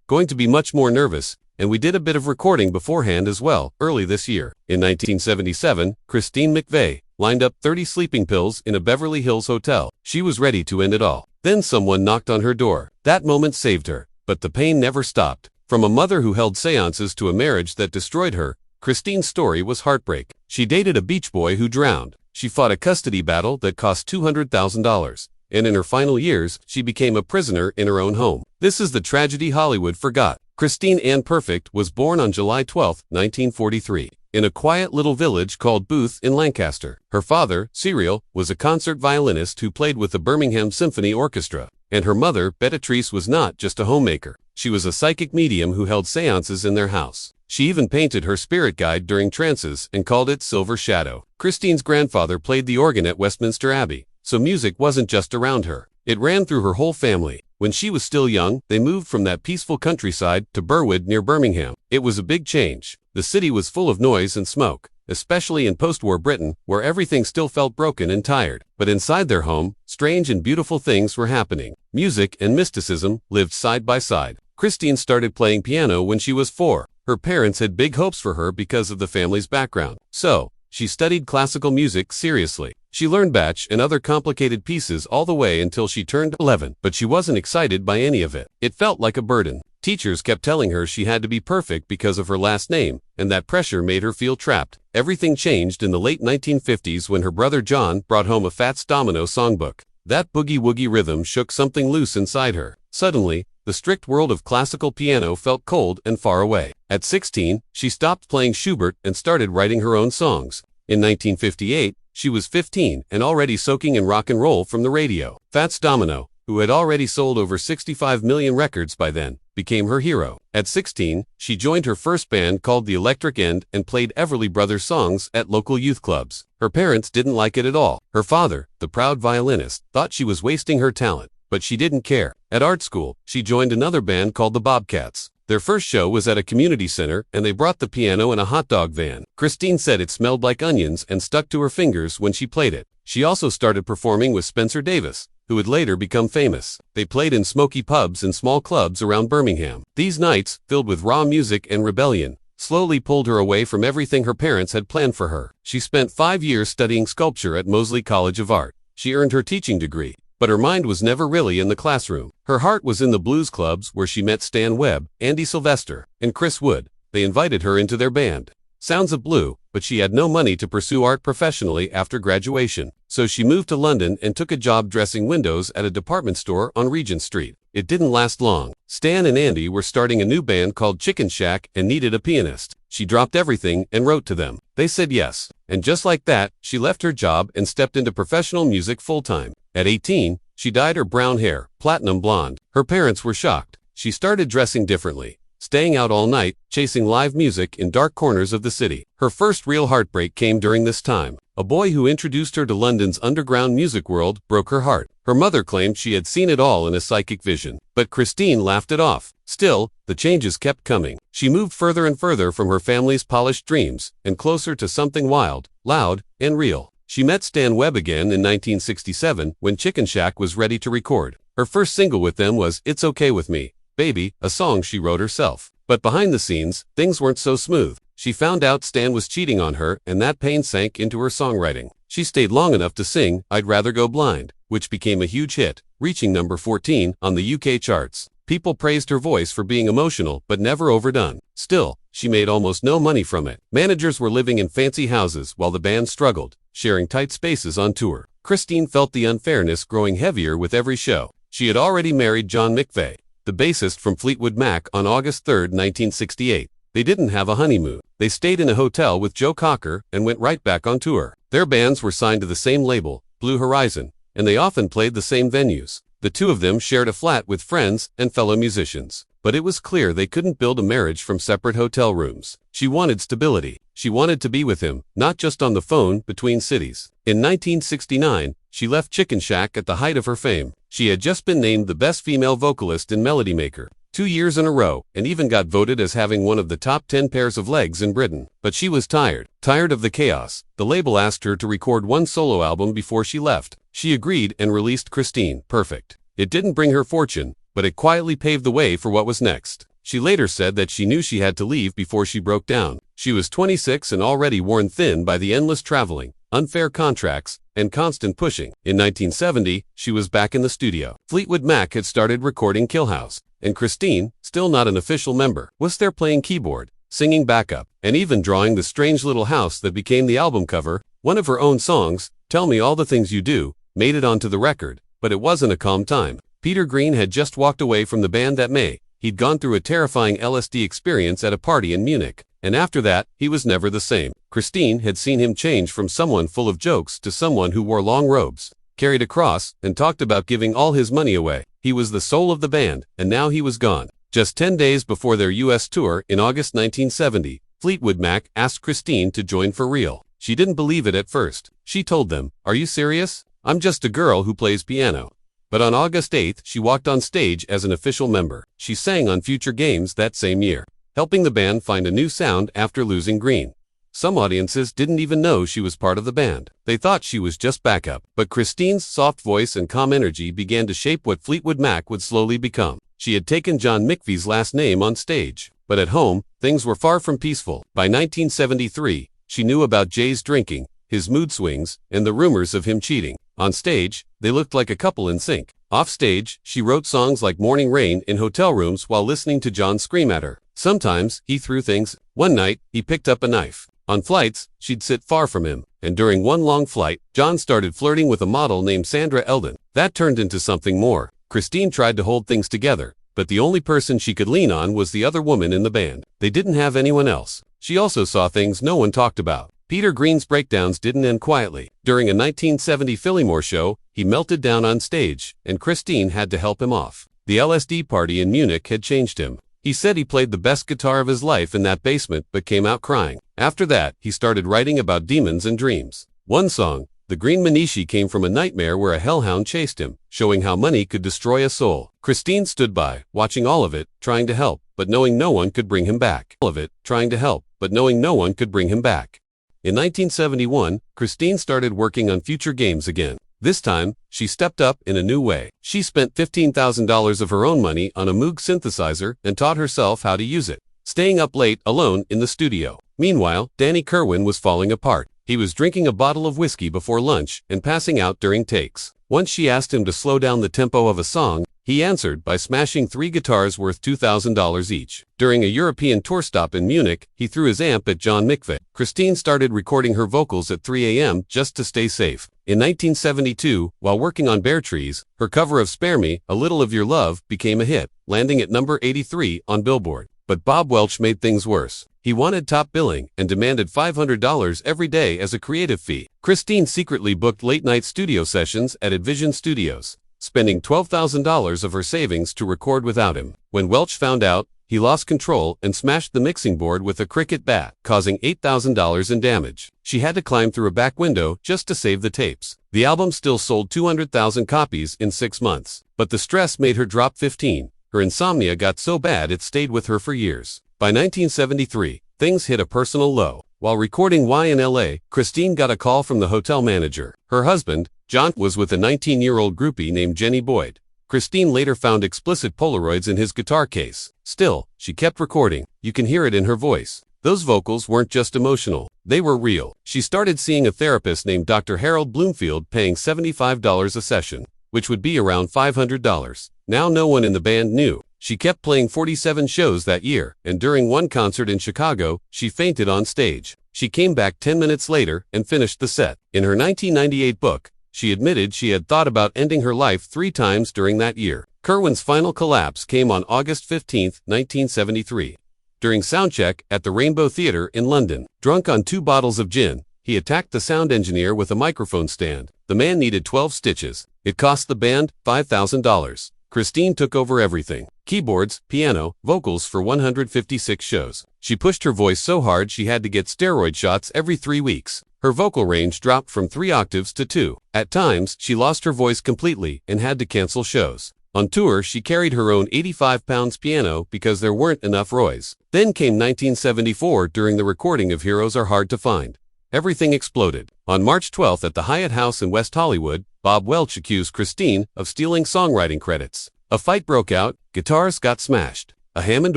going to be much more nervous, and we did a bit of recording beforehand as well, early this year. In 1977, Christine McVie lined up 30 sleeping pills in a Beverly Hills hotel. She was ready to end it all. Then someone knocked on her door. That moment saved her, but the pain never stopped. From a mother who held séances to a marriage that destroyed her, Christine's story was heartbreak. She dated a beach boy who drowned. She fought a custody battle that cost $200,000. And in her final years, she became a prisoner in her own home. This is the tragedy Hollywood forgot. Christine Ann Perfect was born on July 12, 1943, in a quiet little village called Booth in Lancaster. Her father, Cyril, was a concert violinist who played with the Birmingham Symphony Orchestra. And her mother, Beatrice, was not just a homemaker. She was a psychic medium who held séances in their house. She even painted her spirit guide during trances and called it Silver Shadow. Christine's grandfather played the organ at Westminster Abbey, so music wasn't just around her. It ran through her whole family. When she was still young, they moved from that peaceful countryside to Burwood near Birmingham. It was a big change. The city was full of noise and smoke, especially in post-war Britain, where everything still felt broken and tired. But inside their home, strange and beautiful things were happening. Music and mysticism lived side by side. Christine started playing piano when she was 4. Her parents had big hopes for her because of the family's background. So, she studied classical music seriously. She learned Bach and other complicated pieces all the way until she turned 11, but she wasn't excited by any of it. It felt like a burden. Teachers kept telling her she had to be perfect because of her last name, and that pressure made her feel trapped. Everything changed in the late 1950s when her brother John brought home a Fats Domino songbook. That boogie-woogie rhythm shook something loose inside her. Suddenly, the strict world of classical piano felt cold and far away. At 16, she stopped playing Schubert and started writing her own songs. In 1958, she was 15 and already soaking in rock and roll from the radio. Fats Domino, who had already sold over 65 million records by then, became her hero. At 16, she joined her first band called The Electric End and played Everly Brothers songs at local youth clubs. Her parents didn't like it at all. Her father, the proud violinist, thought she was wasting her talent, but she didn't care. At art school, she joined another band called the Bobcats. Their first show was at a community center, and they brought the piano in a hot dog van. Christine said it smelled like onions and stuck to her fingers when she played it. She also started performing with Spencer Davis, who would later become famous. They played in smoky pubs and small clubs around Birmingham. These nights, filled with raw music and rebellion, slowly pulled her away from everything her parents had planned for her. She spent 5 years studying sculpture at Moseley College of Art. She earned her teaching degree, but her mind was never really in the classroom. Her heart was in the blues clubs where she met Stan Webb, Andy Sylvester, and Chris Wood. They invited her into their band, Sounds of Blue, but she had no money to pursue art professionally after graduation. So she moved to London and took a job dressing windows at a department store on Regent Street. It didn't last long. Stan and Andy were starting a new band called Chicken Shack and needed a pianist. She dropped everything and wrote to them. They said yes. And just like that, she left her job and stepped into professional music full-time. At 18, she dyed her brown hair platinum blonde. Her parents were shocked. She started dressing differently, staying out all night, chasing live music in dark corners of the city. Her first real heartbreak came during this time. A boy who introduced her to London's underground music world broke her heart. Her mother claimed she had seen it all in a psychic vision, but Christine laughed it off. Still, the changes kept coming. She moved further and further from her family's polished dreams, and closer to something wild, loud, and real. She met Stan Webb again in 1967 when Chicken Shack was ready to record. Her first single with them was It's Okay With Me, Baby, a song she wrote herself. But behind the scenes, things weren't so smooth. She found out Stan was cheating on her, and that pain sank into her songwriting. She stayed long enough to sing I'd Rather Go Blind, which became a huge hit, reaching number 14 on the UK charts. People praised her voice for being emotional but never overdone. Still, she made almost no money from it. Managers were living in fancy houses while the band struggled, sharing tight spaces on tour. Christine felt the unfairness growing heavier with every show. She had already married John McVie, the bassist from Fleetwood Mac, on August 3, 1968. They didn't have a honeymoon. They stayed in a hotel with Joe Cocker and went right back on tour. Their bands were signed to the same label, Blue Horizon, and they often played the same venues. The two of them shared a flat with friends and fellow musicians. But it was clear they couldn't build a marriage from separate hotel rooms. She wanted stability. She wanted to be with him, not just on the phone between cities. In 1969, she left Chicken Shack at the height of her fame. She had just been named the best female vocalist in Melody Maker 2 years in a row, and even got voted as having one of the top 10 pairs of legs in Britain. But she was tired of the chaos. The label asked her to record one solo album before she left. She agreed and released Christine Perfect. It didn't bring her fortune, but it quietly paved the way for what was next. She later said that she knew she had to leave before she broke down. She was 26 and already worn thin by the endless traveling, unfair contracts, and constant pushing. In 1970, she was back in the studio. Fleetwood Mac had started recording Kill House, and Christine, still not an official member, was there playing keyboard, singing backup, and even drawing the strange little house that became the album cover. One of her own songs, Tell Me All the Things You Do, made it onto the record, but it wasn't a calm time. Peter Green had just walked away from the band that May. He'd gone through a terrifying LSD experience at a party in Munich, and after that, he was never the same. Christine had seen him change from someone full of jokes to someone who wore long robes, carried a cross, and talked about giving all his money away. He was the soul of the band, and now he was gone. Just 10 days before their U.S. tour in August 1970, Fleetwood Mac asked Christine to join for real. She didn't believe it at first. She told them, "Are you serious? I'm just a girl who plays piano." But on August 8th, she walked on stage as an official member. She sang on future games that same year, helping the band find a new sound after losing Green. Some audiences didn't even know she was part of the band. They thought she was just backup. But Christine's soft voice and calm energy began to shape what Fleetwood Mac would slowly become. She had taken John McVie's last name on stage. But at home, things were far from peaceful. By 1973, she knew about Jay's drinking, his mood swings, and the rumors of him cheating. On stage, they looked like a couple in sync. Off stage, she wrote songs like Morning Rain in hotel rooms while listening to John scream at her. Sometimes, he threw things. One night, he picked up a knife. On flights, she'd sit far from him. And during one long flight, John started flirting with a model named Sandra Eldon. That turned into something more. Christine tried to hold things together, but the only person she could lean on was the other woman in the band. They didn't have anyone else. She also saw things no one talked about. Peter Green's breakdowns didn't end quietly. During a 1970 Fillmore show, he melted down on stage, and Christine had to help him off. The LSD party in Munich had changed him. He said he played the best guitar of his life in that basement but came out crying. After that, he started writing about demons and dreams. One song, The Green Manishi, came from a nightmare where a hellhound chased him, showing how money could destroy a soul. Christine stood by, watching all of it, trying to help, but knowing no one could bring him back. All of it, trying to help, but knowing no one could bring him back. In 1971, Christine started working on future games again. This time, she stepped up in a new way. She spent $15,000 of her own money on a Moog synthesizer and taught herself how to use it, staying up late alone in the studio. Meanwhile, Danny Kerwin was falling apart. He was drinking a bottle of whiskey before lunch and passing out during takes. Once she asked him to slow down the tempo of a song, he answered by smashing 3 guitars worth $2,000 each. During a European tour stop in Munich, he threw his amp at John McVie. Christine started recording her vocals at 3 a.m. just to stay safe. In 1972, while working on Bare Trees, her cover of Spare Me, A Little of Your Love, became a hit, landing at number 83 on Billboard. But Bob Welch made things worse. He wanted top billing and demanded $500 every day as a creative fee. Christine secretly booked late-night studio sessions at Advision Studios, spending $12,000 of her savings to record without him. When Welch found out, he lost control and smashed the mixing board with a cricket bat, causing $8,000 in damage. She had to climb through a back window just to save the tapes. The album still sold 200,000 copies in 6 months, but the stress made her drop 15. Her insomnia got so bad it stayed with her for years. By 1973, things hit a personal low. While recording Y in LA, Christine got a call from the hotel manager. Her husband, John, was with a 19-year-old groupie named Jenny Boyd. Christine later found explicit Polaroids in his guitar case. Still, she kept recording. You can hear it in her voice. Those vocals weren't just emotional. They were real. She started seeing a therapist named Dr. Harold Bloomfield, paying $75 a session, which would be around $500. Now no one in the band knew. She kept playing 47 shows that year, and during one concert in Chicago, she fainted on stage. She came back 10 minutes later and finished the set. In her 1998 book, she admitted she had thought about ending her life 3 times during that year. Kerwin's final collapse came on August 15, 1973. During soundcheck at the Rainbow Theatre in London. Drunk on 2 bottles of gin, he attacked the sound engineer with a microphone stand. The man needed 12 stitches. It cost the band $5,000. Christine took over everything. Keyboards, piano, vocals for 156 shows. She pushed her voice so hard she had to get steroid shots every 3 weeks. Her vocal range dropped from 3 octaves to 2. At times, she lost her voice completely and had to cancel shows. On tour, she carried her own 85-pound piano because there weren't enough Roys. Then came 1974 during the recording of Heroes Are Hard to Find. Everything exploded. On March 12th at the Hyatt House in West Hollywood, Bob Welch accused Christine of stealing songwriting credits. A fight broke out, guitars got smashed. A Hammond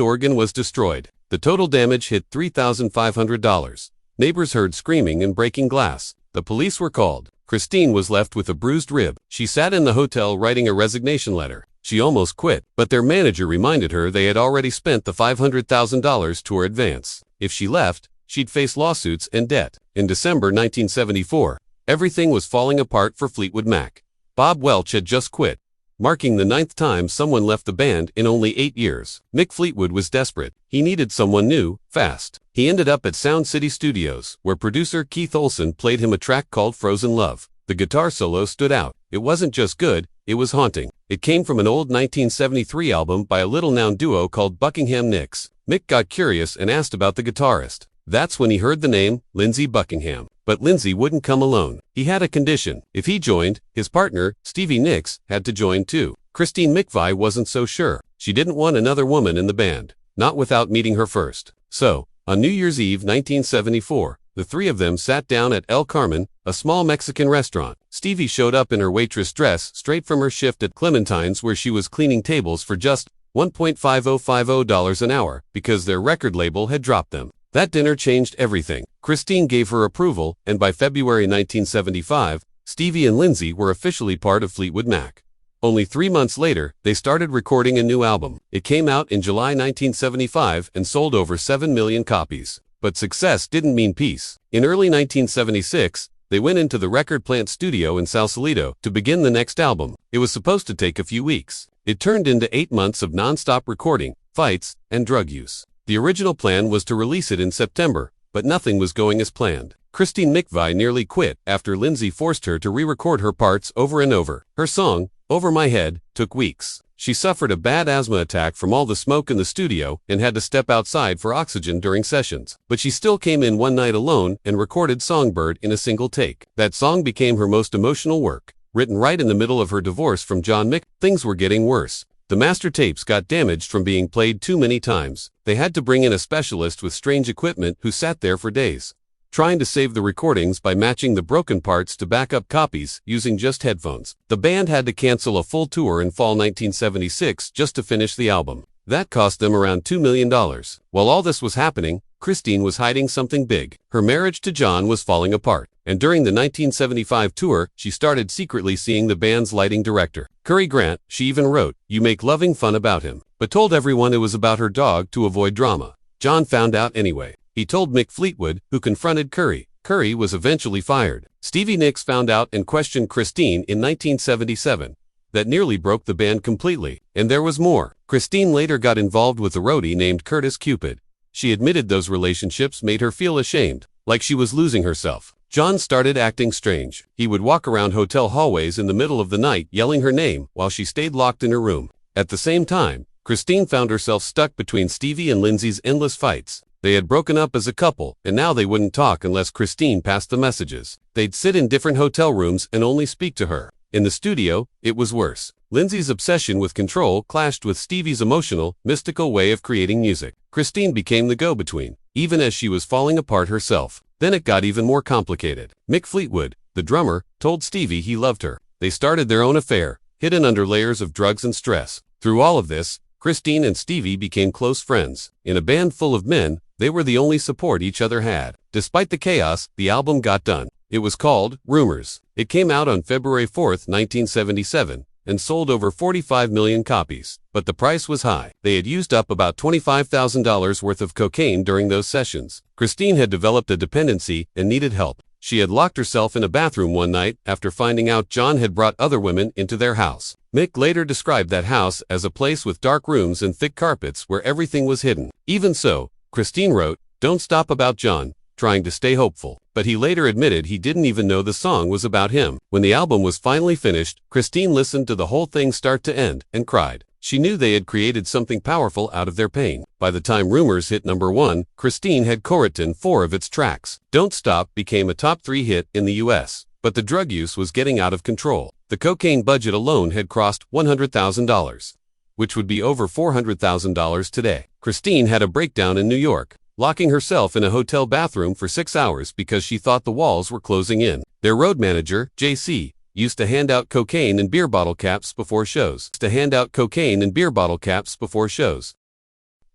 organ was destroyed. The total damage hit $3,500. Neighbors heard screaming and breaking glass. The police were called. Christine was left with a bruised rib. She sat in the hotel writing a resignation letter. She almost quit, but their manager reminded her they had already spent the $500,000 tour advance. If she left, she'd face lawsuits and debt. In December 1974, everything was falling apart for Fleetwood Mac. Bob Welch had just quit, marking the 9th time someone left the band in only 8 years. Mick Fleetwood was desperate. He needed someone new, fast. He ended up at Sound City Studios, where producer Keith Olsen played him a track called Frozen Love. The guitar solo stood out. It wasn't just good, it was haunting. It came from an old 1973 album by a little-known duo called Buckingham Nicks. Mick got curious and asked about the guitarist. That's when he heard the name, Lindsey Buckingham. But Lindsey wouldn't come alone. He had a condition. If he joined, his partner, Stevie Nicks, had to join too. Christine McVie wasn't so sure. She didn't want another woman in the band, not without meeting her first. So, on New Year's Eve 1974, the three of them sat down at El Carmen, a small Mexican restaurant. Stevie showed up in her waitress dress straight from her shift at Clementine's, where she was cleaning tables for just $1.5050 an hour because their record label had dropped them. That dinner changed everything. Christine gave her approval, and by February 1975, Stevie and Lindsey were officially part of Fleetwood Mac. Only 3 months later, they started recording a new album. It came out in July 1975 and sold over 7 million copies. But success didn't mean peace. In early 1976, they went into the record plant studio in Sausalito to begin the next album. It was supposed to take a few weeks. It turned into 8 months of non-stop recording, fights, and drug use. The original plan was to release it in September, but nothing was going as planned. Christine McVie nearly quit after Lindsey forced her to re-record her parts over and over. Her song, Over My Head, took weeks. She suffered a bad asthma attack from all the smoke in the studio and had to step outside for oxygen during sessions. But she still came in one night alone and recorded Songbird in a single take. That song became her most emotional work. Written right in the middle of her divorce from John Mick, things were getting worse. The master tapes got damaged from being played too many times. They had to bring in a specialist with strange equipment who sat there for days, trying to save the recordings by matching the broken parts to backup copies using just headphones. The band had to cancel a full tour in fall 1976 just to finish the album. That cost them around $2 million. While all this was happening, Christine was hiding something big. Her marriage to John was falling apart, and during the 1975 tour, she started secretly seeing the band's lighting director, Curry Grant. She even wrote, "You make loving fun about him," but told everyone it was about her dog to avoid drama. John found out anyway. He told Mick Fleetwood, who confronted Curry. Curry was eventually fired. Stevie Nicks found out and questioned Christine in 1977. That nearly broke the band completely. And there was more. Christine later got involved with a roadie named Curtis Cupid. She admitted those relationships made her feel ashamed, like she was losing herself. John started acting strange. He would walk around hotel hallways in the middle of the night yelling her name while she stayed locked in her room. At the same time, Christine found herself stuck between Stevie and Lindsey's endless fights. They had broken up as a couple, and now they wouldn't talk unless Christine passed the messages. They'd sit in different hotel rooms and only speak to her. In the studio, it was worse. Lindsey's obsession with control clashed with Stevie's emotional, mystical way of creating music. Christine became the go-between, even as she was falling apart herself. Then it got even more complicated. Mick Fleetwood, the drummer, told Stevie he loved her. They started their own affair, hidden under layers of drugs and stress. Through all of this, Christine and Stevie became close friends. In a band full of men, they were the only support each other had. Despite the chaos, the album got done. It was called Rumors. It came out on February 4, 1977, and sold over 45 million copies. But the price was high. They had used up about $25,000 worth of cocaine during those sessions. Christine had developed a dependency and needed help. She had locked herself in a bathroom one night after finding out John had brought other women into their house. Mick later described that house as a place with dark rooms and thick carpets where everything was hidden. Even so, Christine wrote, "Don't stop about John," trying to stay hopeful. But he later admitted he didn't even know the song was about him. When the album was finally finished, Christine listened to the whole thing start to end and cried. She knew they had created something powerful out of their pain. By the time Rumors hit #1, Christine had co-written 4 of its tracks. Don't Stop became a top 3 hit in the US, but the drug use was getting out of control. The cocaine budget alone had crossed $100,000, which would be over $400,000 today. Christine had a breakdown in New York, locking herself in a hotel bathroom for 6 hours because she thought the walls were closing in. Their road manager, JC, used to hand out cocaine and beer bottle caps before shows.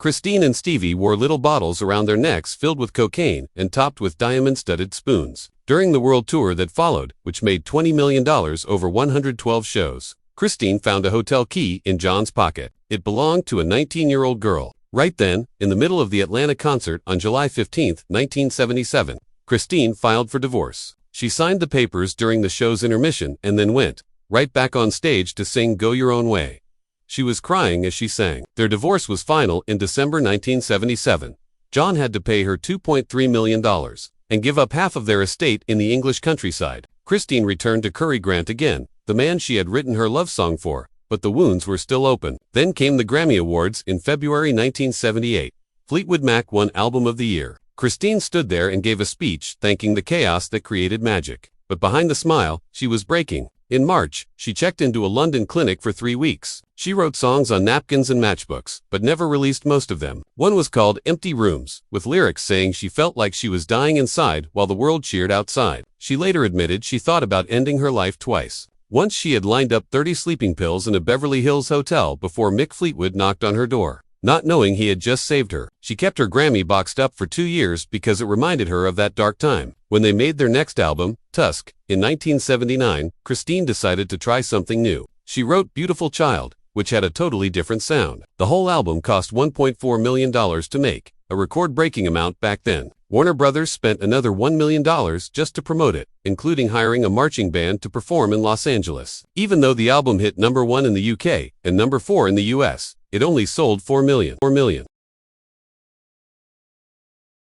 Christine and Stevie wore little bottles around their necks filled with cocaine and topped with diamond-studded spoons. During the world tour that followed, which made $20 million over 112 shows, Christine found a hotel key in John's pocket. It belonged to a 19-year-old girl. Right then, in the middle of the Atlanta concert on July 15, 1977, Christine filed for divorce. She signed the papers during the show's intermission and then went right back on stage to sing Go Your Own Way. She was crying as she sang. Their divorce was final in December 1977. John had to pay her $2.3 million and give up half of their estate in the English countryside. Christine returned to Cary Grant again, the man she had written her love song for, but the wounds were still open. Then came the Grammy Awards in February 1978. Fleetwood Mac won Album of the Year. Christine stood there and gave a speech thanking the chaos that created magic. But behind the smile, she was breaking. In March, she checked into a London clinic for 3 weeks. She wrote songs on napkins and matchbooks, but never released most of them. One was called Empty Rooms, with lyrics saying she felt like she was dying inside while the world cheered outside. She later admitted she thought about ending her life twice. Once she had lined up 30 sleeping pills in a Beverly Hills hotel before Mick Fleetwood knocked on her door. Not knowing he had just saved her, she kept her Grammy boxed up for 2 years because it reminded her of that dark time. When they made their next album, Tusk, in 1979, Christine decided to try something new. She wrote Beautiful Child, which had a totally different sound. The whole album cost $1.4 million to make, a record-breaking amount back then. Warner Brothers spent another $1 million just to promote it, including hiring a marching band to perform in Los Angeles. Even though the album hit #1 in the UK and #4 in the US, it only sold 4 million.